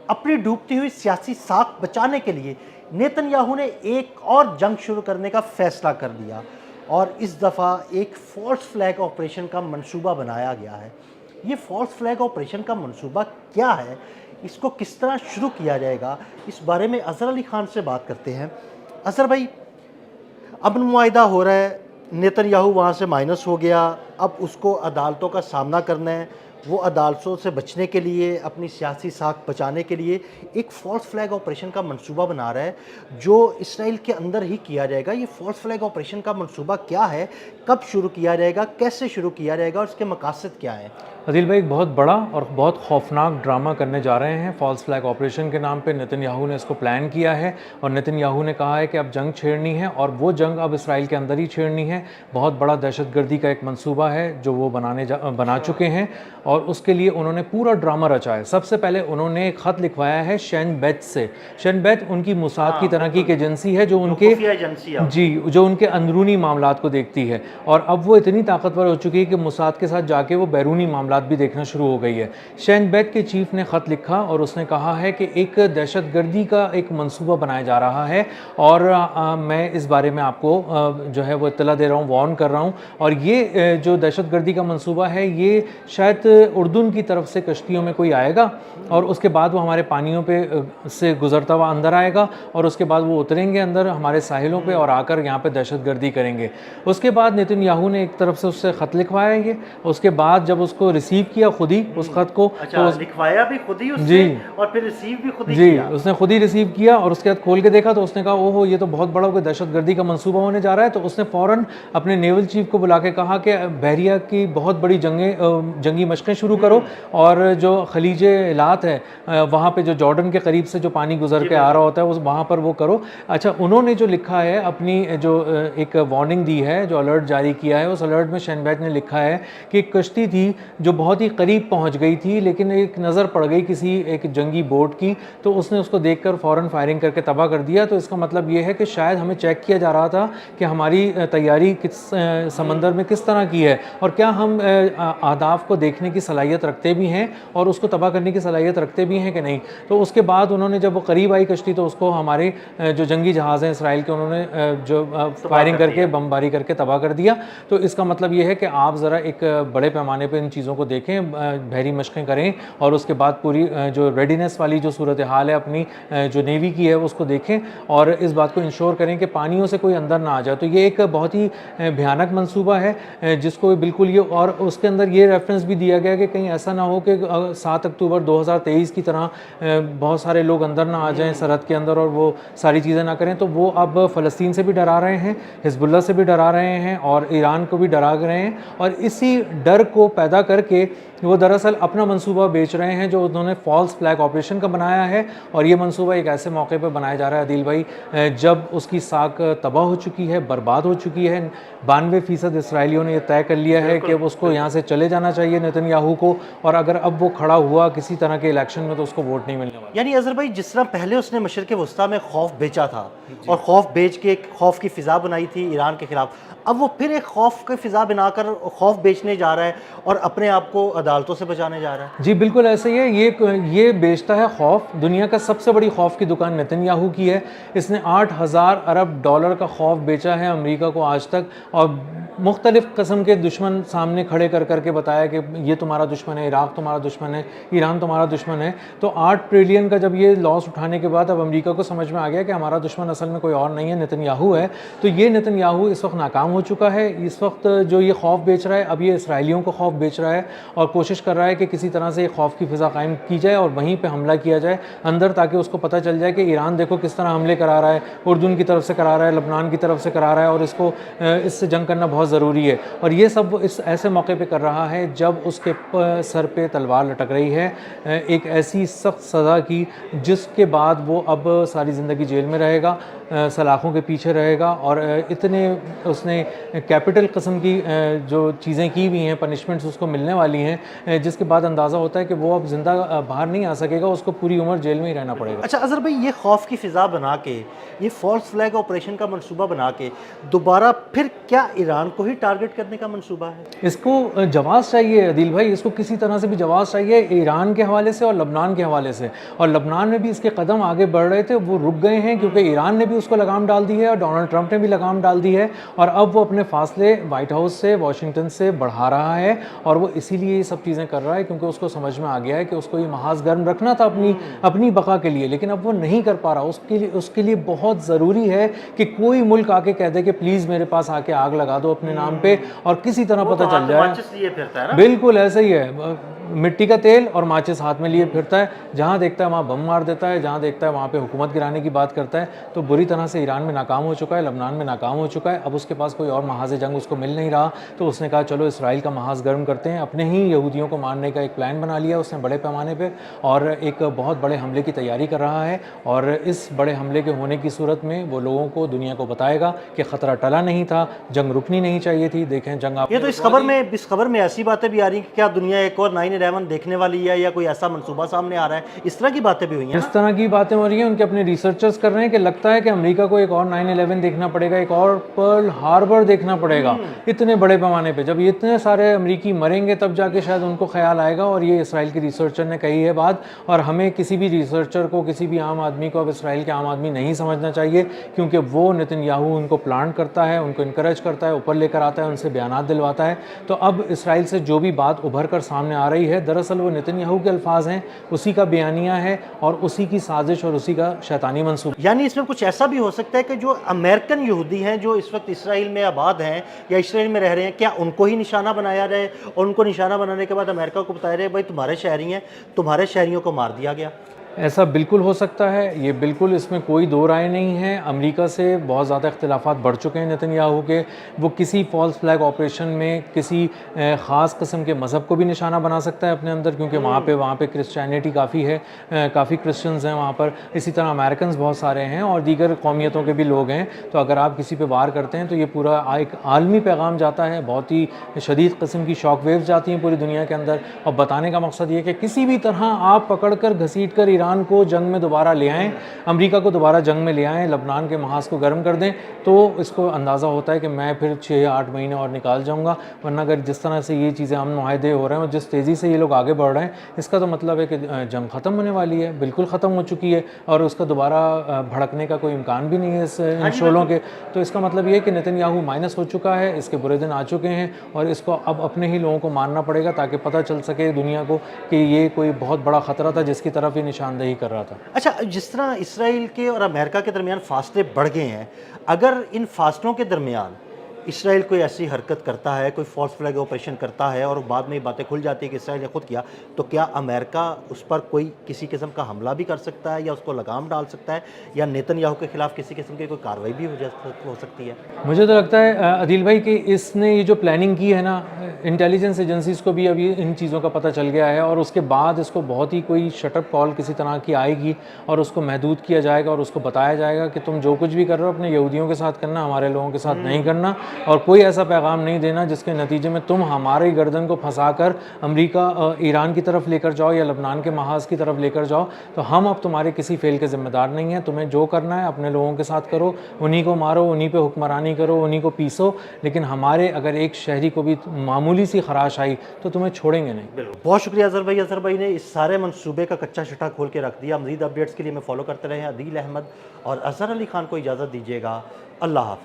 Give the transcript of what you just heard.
اپنی ڈوبتی ہوئی سیاسی ساکھ بچانے کے لیے نیتن یاہو نے ایک اور جنگ شروع کرنے کا فیصلہ کر لیا اور اس دفعہ ایک فالس فلیگ آپریشن کا منصوبہ بنایا گیا ہے۔ یہ فالس فلیگ آپریشن کا منصوبہ کیا ہے، اس کو کس طرح شروع کیا جائے گا، اس بارے میں اظہر علی خان سے بات کرتے ہیں۔ اظہر بھائی، امن معاہدہ ہو رہا ہے، نیتن یاہو وہاں سے مائنس ہو گیا، اب اس کو عدالتوں کا سامنا کرنا ہے، وہ عدالتوں سے بچنے کے لیے، اپنی سیاسی ساکھ بچانے کے لیے ایک فالس فلیگ آپریشن کا منصوبہ بنا رہا ہے جو اسرائیل کے اندر ہی کیا جائے گا۔ یہ فالس فلیگ آپریشن کا منصوبہ کیا ہے، کب شروع کیا جائے گا، کیسے شروع کیا جائے گا اور اس کے مقاصد کیا ہیں؟ عدیل بھائی، ایک بہت بڑا اور بہت خوفناک ڈرامہ کرنے جا رہے ہیں فالس فلیگ آپریشن کے نام پہ۔ نیتن یاہو نے اس کو پلان کیا ہے اور نیتن یاہو نے کہا ہے کہ اب جنگ چھیڑنی ہے اور وہ جنگ اب اسرائیل کے اندر ہی چھیڑنی ہے۔ بہت بڑا دہشت گردی کا ایک منصوبہ ہے جو وہ بنا چکے ہیں اور اس کے لیے انہوں نے پورا ڈرامہ رچا ہے۔ سب سے پہلے انہوں نے ایک خط لکھوایا ہے شین بیت سے۔ شین بیت ان کی موساد کی طرح کی ایک ایجنسی ہے جو ان کے جو ان کے اندرونی معاملات کو دیکھتی ہے، اور اب وہ اتنی طاقتور ہو چکی ہے کہ موساد کے ساتھ جا کے وہ بیرونی معاملات بھی دیکھنا شروع ہو گئی ہے۔ شین بیت کے چیف نے خط لکھا اور اس نے کہا ہے کہ ایک دہشت گردی کا ایک منصوبہ بنایا جا رہا ہے اور میں اس بارے میں آپ کو جو ہے وہ اطلاع دے رہا ہوں، وارن کر رہا ہوں، اور یہ جو دہشت گردی کا منصوبہ ہے یہ شاید اردن کی طرف سے کشتیوں میں کوئی آئے گا اور اس کے بعد وہ ہمارے پانیوں پہ سے گزرتا ہوا اندر آئے گا اور اس کے بعد وہ اتریں گے اندر ہمارے ساحلوں پہ اور آ کر یہاں پہ دہشت گردی کریں گے۔ اس کے بعد نیتن یاہو نے ایک طرف سے اس سے خط لکھوایا یہ، اس کے بعد جب اس کو ریسیو کیا خود ہی اس خط کو، لکھوایا بھی خود ہی اس سے اور پھر ریسیو بھی خود ہی کیا۔ اس نے خود ہی ریسیو کیا اور اس کے بعد کھول کے دیکھا تو اس نے کہا اوہو یہ تو بہت بڑا کوئی دہشت گردی کا منصوبہ ہونے جا رہا ہے۔ تو اس نے فوراً اپنے نیول چیف کو بلا کے کہا کہ بحریہ کی بہت بڑی جنگی مشقیں شروع کرو اور جو خلیج ایلات ہے وہاں پہ جو جارڈن کے قریب سے جو پانی گزر کے آ رہا ہوتا ہے وہاں پر وہ کرو۔ اچھا، انہوں نے جو لکھا ہے اپنی جو ایک وارننگ دی ہے، جو الرٹ جاری کیا ہے، اس الرٹ میں شین بیت نے لکھا ہے کہ ایک کشتی تھی جو بہت ہی قریب پہنچ گئی تھی لیکن ایک نظر پڑ گئی کسی ایک جنگی بوٹ کی، تو اس نے اس کو دیکھ کر فوراً فائرنگ کر کے تباہ کر دیا۔ تو اس کا مطلب یہ ہے کہ شاید ہمیں چیک کیا جا رہا تھا کہ ہماری تیاری سمندر میں کس طرح کی ہے اور کیا ہم اہداف کو دیکھنے کی صلاحیت رکھتے بھی ہیں اور اس کو تباہ کرنے کی صلاحیت رکھتے بھی ہیں کہ نہیں۔ تو اس کے بعد انہوں نے جب وہ قریب آئی کشتی تو اس کو ہمارے جو جنگی جہاز ہیں اسرائیل کے انہوں نے جو فائرنگ کر کے بمباری کر کے تباہ کر دیا۔ تو اس کا مطلب یہ ہے کہ آپ ذرا ایک بڑے پیمانے پہ ان چیزوں کو دیکھیں، بحری مشقیں کریں اور اس کے بعد پوری جو ریڈینس والی جو صورتحال ہے اپنی جو نیوی کی ہے اس کو دیکھیں اور اس بات کو انشور کریں کہ پانیوں سے کوئی اندر نہ آ جائے۔ تو یہ ایک بہت ہی بھیانک منصوبہ ہے جس کو بالکل یہ، اور اس کے اندر یہ ریفرنس بھی دیا گیا کہ کہیں ایسا نہ ہو کہ 7 اکتوبر 2023 کی طرح بہت سارے لوگ اندر نہ آ جائیں سرحد کے اندر اور وہ ساری چیزیں نہ کریں۔ تو وہ اب فلسطین سے بھی ڈرا رہے ہیں، حزب اللہ سے بھی ڈرا رہے ہیں اور ایران کو بھی ڈرا رہے ہیں، اور اسی ڈر کو پیدا کر کے وہ دراصل اپنا منصوبہ بیچ رہے ہیں جو انہوں نے فالس فلیگ آپریشن کا بنایا ہے۔ اور یہ منصوبہ ایک ایسے موقع پہ بنایا جا رہا ہے عدیل بھائی جب اس کی ساکھ تباہ ہو چکی ہے، برباد ہو چکی ہے۔ 92% اسرائیلیوں نے یہ طے کر لیا ہے کہ اس کو یہاں سے چلے جانا چاہیے نیتن یاہو کو، اور اگر اب وہ کھڑا ہوا کسی طرح کے الیکشن میں تو اس کو ووٹ نہیں ملنے والا۔ یعنی اظہر بھائی، جس طرح پہلے اس نے مشرق وسطیٰ میں خوف بیچا تھا اور خوف بیچ کے ایک خوف کی فضا بنائی تھی ایران کے خلاف، اب وہ پھر ایک خوف کی فضا بنا کر خوف بیچنے جا رہا ہے اور اپنے آپ کو عدالتوں سے بچانے جا رہا ہے۔ جی بالکل ایسے ہی ہے، یہ بیچتا ہے خوف۔ دنیا کا سب سے بڑی خوف کی دکان نیتن یاہو کی ہے۔ اس نے $8,000 ارب کا خوف بیچا ہے امریکہ کو آج تک، اور مختلف قسم کے دشمن سامنے کھڑے کر کر کے بتایا کہ یہ تمہارا دشمن ہے، عراق تمہارا دشمن ہے، ایران تمہارا دشمن ہے۔ تو 8 ٹریلین کا جب یہ لاس اٹھانے کے بعد اب امریکہ کو سمجھ میں آ گیا کہ ہمارا دشمن اصل میں کوئی اور نہیں ہے، نیتن یاہو ہے۔ تو یہ نیتن یاہو اس وقت ناکام ہو چکا ہے۔ اس وقت جو یہ خوف بیچ رہا ہے اب یہ اسرائیلیوں کو خوف بیچ رہا ہے اور کوشش کر رہا ہے کہ کسی طرح سے خوف کی فضا قائم کی جائے اور وہیں پہ حملہ کیا جائے اندر، تاکہ اس کو پتہ چل جائے کہ ایران دیکھو کس طرح حملے کرا رہا ہے، اردن کی طرف سے کرا رہا ہے، لبنان کی طرف سے کرا رہا ہے، اور اس سے جنگ کرنا بہت ضروری ہے۔ اور یہ سب اس ایسے موقع پہ کر رہا ہے جب اس کے سر پہ تلوار لٹک رہی ہے ایک ایسی سخت سزا کی جس کے بعد وہ اب ساری زندگی جیل میں رہے گا۔ سلاخوں کے پیچھے رہے گا اور اتنے اس نے کیپٹل قسم کی جو چیزیں کی ہوئی ہیں، پنشمنٹس اس کو ملنے والی ہیں، جس کے بعد اندازہ ہوتا ہے کہ وہ اب زندہ باہر نہیں آ سکے گا، اس کو پوری عمر جیل میں ہی رہنا پڑے گا۔ اچھا اظہر بھائی، یہ خوف کی فضا بنا کے، یہ فالس فلیگ آپریشن کا منصوبہ بنا کے دوبارہ پھر کیا ایران کو ہی ٹارگٹ کرنے کا منصوبہ ہے؟ اس کو جواز چاہیے عدیل بھائی، اس کو کسی طرح سے بھی جواز چاہیے، ایران کے حوالے سے اور لبنان کے حوالے سے، اور لبنان میں بھی اس کے قدم آگے بڑھ رہے تھے، وہ رک گئے ہیں کیونکہ ایران نے بھی اس کو لگام ڈال دی ہے اور ڈونلڈ ٹرمپ نے بھی لگام ڈال دی ہے، اور اب وہ اپنے فاصلے وائٹ ہاؤس سے، واشنگٹن سے بڑھا رہا ہے، اور وہ اسی لیے یہ سب چیزیں کر رہا ہے کیونکہ اس کو سمجھ میں آ گیا ہے کہ اس کو یہ محاذ گرم رکھنا تھا اپنی بقا کے لیے، لیکن اب وہ نہیں کر پا رہا۔ اس کے لیے بہت ضروری ہے کہ کوئی ملک آ کے کہہ دے کہ پلیز میرے پاس آ کے آگ لگا دو اپنے نام پہ، اور کسی طرح پتہ چل جائے۔ بالکل ایسا ہی ہے، مٹی کا تیل اور ماچس ہاتھ میں لیے پھرتا ہے، جہاں دیکھتا ہے وہاں بم مار دیتا ہے، جہاں دیکھتا ہے وہاں پہ حکومت گرانے کی بات کرتا ہے۔ تو بری طرح سے ایران میں ناکام ہو چکا ہے، لبنان میں ناکام ہو چکا ہے، اب اس کے پاس کوئی اور محاذ جنگ اس کو مل نہیں رہا، تو اس نے کہا چلو اسرائیل کا محاذ گرم کرتے ہیں، اپنے ہی یہودیوں کو مارنے کا ایک پلان بنا لیا اس نے بڑے پیمانے پہ، اور ایک بہت بڑے حملے کی تیاری کر رہا ہے، اور اس بڑے حملے کے ہونے کی صورت میں وہ لوگوں کو، دنیا کو بتائے گا کہ خطرہ ٹلا نہیں تھا، جنگ رکنی نہیں چاہیے تھی۔ دیکھیں جنگ آپ یہ تو اس خبر میں ایسی باتیں بھی آ رہی ہیں کہ کیا دنیا ایک اور 9/11 دیکھنے والی ہے، یا کوئی ایسا منصوبہ سامنے آ رہا ہے، اس طرح کی باتیں بھی ہوئی ہیں۔ اس طرح کی باتیں ہو رہی ہیں، ان کے اپنے ریسرچرز کر رہے ہیں کہ لگتا ہے کہ امریکہ کو ایک اور 9/11 دیکھنا پڑے گا، ایک اور پرل ہاربر دیکھنا پڑے گا اتنے بڑے پیمانے پہ۔ جب اتنے سارے امریکی مریں گے تب جا کے شاید ان کو خیال آئے گا، اور یہ اسرائیل کے ریسرچر نے کہی ہے بات، اور ہمیں کسی بھی ریسرچر کو، کسی بھی عام آدمی کو اب اسرائیل کے عام آدمی نہیں سمجھنا چاہیے، کیونکہ وہ نتن یاہو ان کو پلانٹ کرتا ہے، ان کو انکریج کرتا ہے، اوپر لے کر آتا ہے، ان سے بیانات دلواتا ہے۔ تو اب اسرائیل سے جو بھی بات ابھر کر سامنے آ رہی ہے، دراصل وہ نتن یاہو کے الفاظ ہیں، اسی کا بیانیہ ہے، اور اسی کی سازش اور اسی کا شیطانی منصوبہ۔ یعنی اس میں کچھ ایسا بھی ہو سکتا ہے کہ جو امریکن یہودی ہیں جو اس وقت اسرائیل میں آباد ہیں یا اسرائیل میں رہ رہے ہیں، کیا ان کو ہی نشانہ بنایا جائے، اور ان کو نشانہ بنانے کے بعد امریکہ کو بتایا جائے بھائی تمہارے شہری ہیں، تمہارے شہریوں کو مار دیا گیا؟ ایسا بالکل ہو سکتا ہے، یہ بالکل، اس میں کوئی دو رائے نہیں ہے۔ امریکہ سے بہت زیادہ اختلافات بڑھ چکے ہیں نتن یاہو کے، وہ کسی فالس فلیگ آپریشن میں کسی خاص قسم کے مذہب کو بھی نشانہ بنا سکتا ہے اپنے اندر، کیونکہ وہاں پہ کرسچینٹی کافی ہے، کافی کرسچنز ہیں وہاں پر، اسی طرح امریکنز بہت سارے ہیں اور دیگر قومیتوں کے بھی لوگ ہیں۔ تو اگر آپ کسی پہ وار کرتے ہیں تو یہ پورا ایک عالمی پیغام جاتا ہے، بہت ہی شدید قسم کی شاک ویوز جاتی ہیں پوری دنیا کے اندر، اور بتانے کا مقصد یہ کہ کسی بھی طرح آپ پکڑ کر گھسیٹ کر ایران کو جنگ میں دوبارہ لے آئیں، امریکہ کو دوبارہ جنگ میں لے آئیں، لبنان کے محاذ کو گرم کر دیں، تو اس کو اندازہ ہوتا ہے کہ میں پھر 6-8 مہینے اور نکال جاؤں گا۔ ورنہ اگر جس طرح سے یہ چیزیں امن معاہدے ہو رہے ہیں اور جس تیزی سے یہ لوگ آگے بڑھ رہے ہیں، اس کا تو مطلب ہے کہ جنگ ختم ہونے والی ہے، بالکل ختم ہو چکی ہے، اور اس کا دوبارہ بھڑکنے کا کوئی امکان بھی نہیں ہے ان شعلوں کے۔ تو اس کا مطلب یہ ہے کہ نتن یاہو مائنس ہو چکا ہے، اس کے برے دن آ چکے ہیں، اور اس کو اب اپنے ہی لوگوں کو مارنا پڑے گا تاکہ پتہ چل سکے دنیا کو کہ یہ کوئی بہت بڑا خطرہ تھا جس کی طرف یہ نشاندہی کر رہا تھا۔ اچھا، جس طرح اسرائیل کے اور امریکہ کے درمیان فاصلے بڑھ گئے ہیں، اگر ان فاصلوں کے درمیان اسرائیل کوئی ایسی حرکت کرتا ہے، کوئی فالس فلیگ آپریشن کرتا ہے، اور بعد میں یہ باتیں کھل جاتی ہے کہ اسرائیل نے خود کیا، تو کیا امریکہ اس پر کوئی کسی قسم کا حملہ بھی کر سکتا ہے، یا اس کو لگام ڈال سکتا ہے، یا نیتن یاہو کے خلاف کسی قسم کی کوئی کارروائی بھی ہو سکتی ہے؟ مجھے تو لگتا ہے عدیل بھائی کہ اس نے یہ جو پلاننگ کی ہے نا، انٹیلیجنس ایجنسیز کو بھی ابھی ان چیزوں کا پتہ چل گیا ہے، اور اس کے بعد اس کو بہت ہی کوئی شٹ اپ کال کسی طرح کی آئے گی، اور اس کو محدود کیا جائے گا، اور اس کو بتایا جائے گا کہ تم جو کچھ بھی کر رہے ہو اپنے یہودیوں کے ساتھ کرنا، ہمارے لوگوں کے ساتھ نہیں کرنا، اور کوئی ایسا پیغام نہیں دینا جس کے نتیجے میں تم ہماری گردن کو پھنسا کر امریکہ ایران کی طرف لے کر جاؤ یا لبنان کے محاذ کی طرف لے کر جاؤ، تو ہم اب تمہارے کسی فعل کے ذمہ دار نہیں ہیں، تمہیں جو کرنا ہے اپنے لوگوں کے ساتھ کرو، انہی کو مارو، انہی پہ حکمرانی کرو، انہی کو پیسو، لیکن ہمارے اگر ایک شہری کو بھی معمولی سی خراش آئی تو تمہیں چھوڑیں گے نہیں۔ بہت شکریہ اظہر بھائی نے اس سارے منصوبے کا کچا شٹا کھول کے رکھ دیا۔ مزید اپڈیٹس کے لیے میں فالو کرتے رہے ہیں عدیل احمد اور اظہر علی خان کو اجازت دیجیے گا۔ اللہ حافظ۔